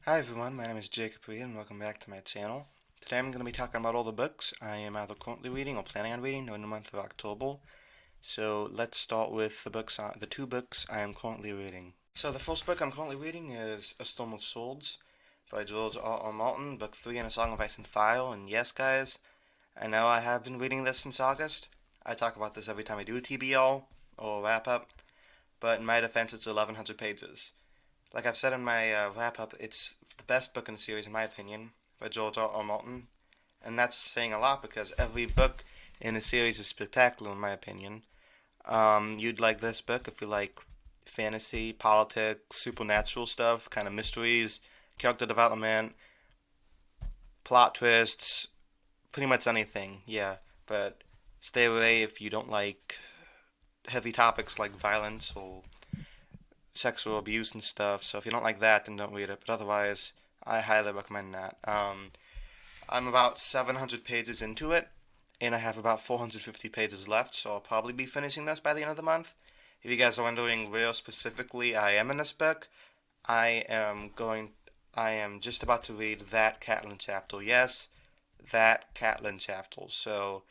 Hi everyone, my name is Jacob Reed and welcome back to my channel. Today I'm going to be talking about all the books I am either currently reading or planning on reading during the month of October. So let's start with the two books I am currently reading. So the first book I'm currently reading is A Storm of Swords by George R. Martin, book 3 in A Song of Ice and Fire. And yes guys, I know I have been reading this since August. I talk about this every time I do a TBR or wrap up, but in my defense it's 1100 pages. Like I've said in my wrap-up, it's the best book in the series in my opinion, by George R. Martin. And that's saying a lot because every book in the series is spectacular in my opinion. You'd like this book if you like fantasy, politics, supernatural stuff, kind of mysteries, character development, plot twists, pretty much anything, yeah. But stay away if you don't like heavy topics like violence or sexual abuse and stuff. So if you don't like that, then don't read it. But otherwise, I highly recommend that. I'm about 700 pages into it, and I have about 450 pages left, so I'll probably be finishing this by the end of the month. If you guys are wondering where specifically I am in this book, I am just about to read that Catelyn chapter. Yes, that Catelyn chapter. So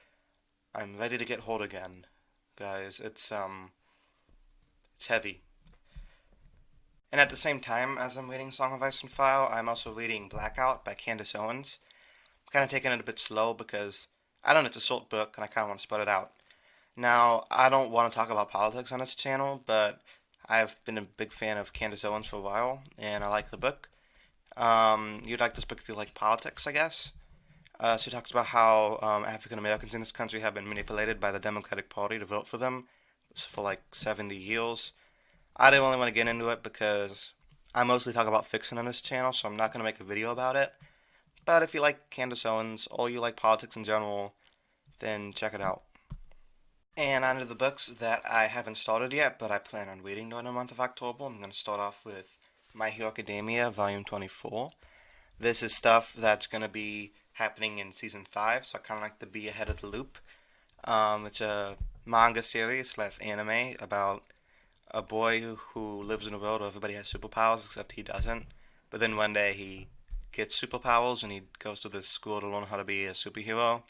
I'm ready to get hold again, guys. It's heavy. And at the same time as I'm reading Song of Ice and Fire, I'm also reading Blackout by Candace Owens. I'm kind of taking it a bit slow because, I don't know, it's a short book and I kind of want to spread it out. Now, I don't want to talk about politics on this channel, but I've been a big fan of Candace Owens for a while, and I like the book. You'd like this book if you like politics, I guess. She talks about how African Americans in this country have been manipulated by the Democratic Party to vote for them for like 70 years. I didn't really want to get into it because I mostly talk about fiction on this channel, so I'm not going to make a video about it. But if you like Candace Owens, or you like politics in general, then check it out. And on to the books that I haven't started yet, but I plan on reading during the month of October. I'm going to start off with My Hero Academia, Volume 24. This is stuff that's going to be happening in Season 5, so I kind of like to be ahead of the loop. It's a manga series slash anime about a boy who lives in a world where everybody has superpowers except he doesn't. But then one day he gets superpowers and he goes to this school to learn how to be a superhero.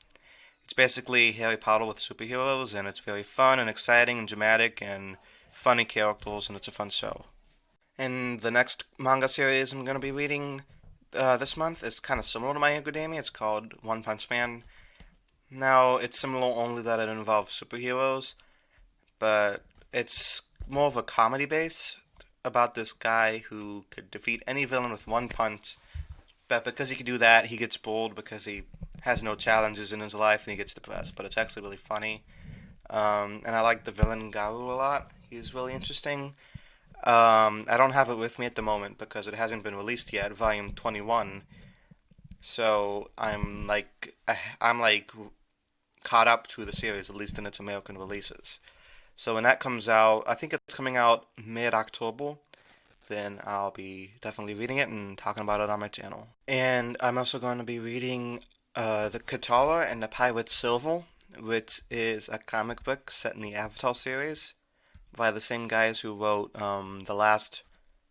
It's basically Harry Potter with superheroes, and it's very fun and exciting and dramatic and funny characters, and it's a fun show. And the next manga series I'm going to be reading this month is kind of similar to My Hero Academia. It's called One Punch Man. Now, it's similar only that it involves superheroes, but it's more of a comedy base about this guy who could defeat any villain with one punch. But because he can do that, he gets bored because he has no challenges in his life and he gets depressed. But it's actually really funny. And I like the villain Garu a lot. He's really interesting. I don't have it with me at the moment because it hasn't been released yet, Volume 21. So I'm like caught up to the series, at least in its American releases. So when that comes out, I think it's coming out mid-October, then I'll be definitely reading it and talking about it on my channel. And I'm also going to be reading The Katara and the Pirate Silver, which is a comic book set in the Avatar series by the same guys who wrote the last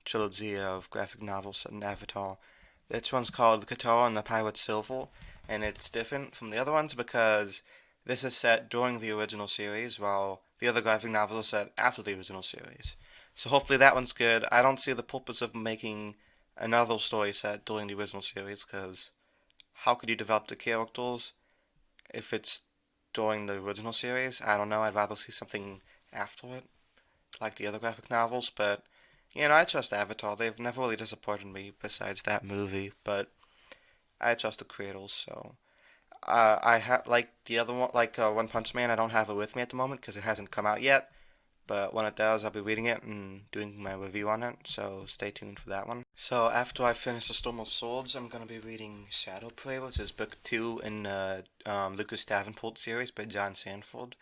trilogy of graphic novels set in Avatar. This one's called The Katara and the Pirate Silver, and it's different from the other ones because this is set during the original series, while the other graphic novels are set after the original series. So hopefully that one's good. I don't see the purpose of making another story set during the original series, because how could you develop the characters if it's during the original series? I don't know, I'd rather see something after it, like the other graphic novels, but, I trust Avatar. They've never really disappointed me besides that movie, but I trust the creators, so... I have like the other one, like One Punch Man. I don't have it with me at the moment because it hasn't come out yet. But when it does, I'll be reading it and doing my review on it. So stay tuned for that one. So after I finish The Storm of Swords, I'm gonna be reading Shadow Prey, which is book 2 in the Lucas Davenport series by John Sanford.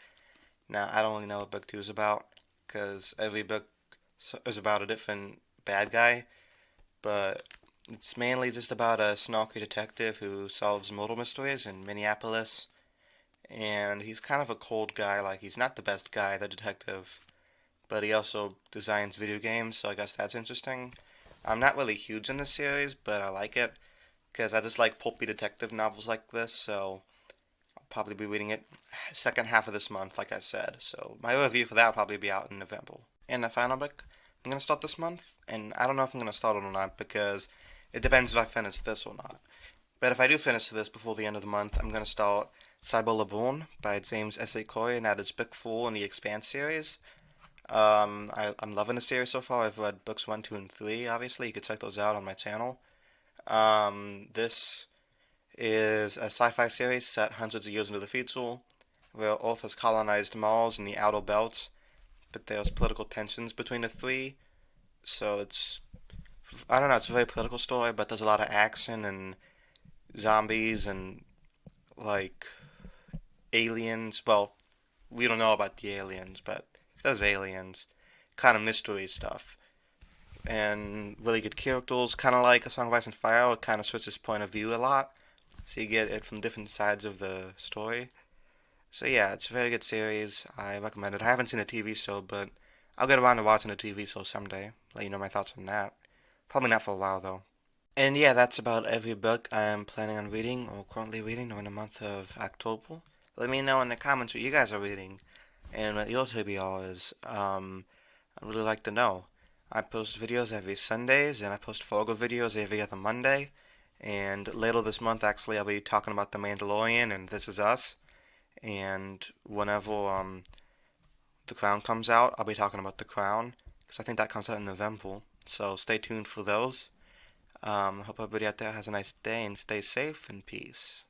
Now I don't really know what book 2 is about because every book is about a different bad guy, but it's mainly just about a snarky detective who solves murder mysteries in Minneapolis, and he's kind of a cold guy. Like, he's not the best guy, the detective, but he also designs video games, so I guess that's interesting. I'm not really huge in this series, but I like it because I just like pulpy detective novels like this, so I'll probably be reading it second half of this month, like I said. So my review for that will probably be out in November. And the final book I'm gonna start this month, and I don't know if I'm gonna start it or not because it depends if I finish this or not. But if I do finish this before the end of the month, I'm gonna start Cyberlabor by James S. A. Corey, and that is book 4 in the Expanse series. I'm loving the series so far. I've read books 1, 2, and 3, obviously. You can check those out on my channel. This is a sci-fi series set hundreds of years into the future, where Earth has colonized Mars and the outer belts, but there's political tensions between the three. So I don't know, it's a very political story, but there's a lot of action and zombies and, like, aliens. Well, we don't know about the aliens, but there's aliens. Kind of mystery stuff. And really good characters, kind of like A Song of Ice and Fire. It kind of switches point of view a lot, so you get it from different sides of the story. So yeah, it's a very good series. I recommend it. I haven't seen a TV show, but I'll get around to watching a TV show someday. Let you know my thoughts on that. Probably not for a while though. And yeah, that's about every book I am planning on reading or currently reading during the month of October. Let me know in the comments what you guys are reading and what your TBR is. I'd really like to know. I post videos every Sundays, and I post Fargo videos every other Monday. And later this month, actually, I'll be talking about The Mandalorian and This Is Us. And whenever The Crown comes out, I'll be talking about The Crown, because I think that comes out in November. So stay tuned for those. I hope everybody out there has a nice day and stay safe and peace.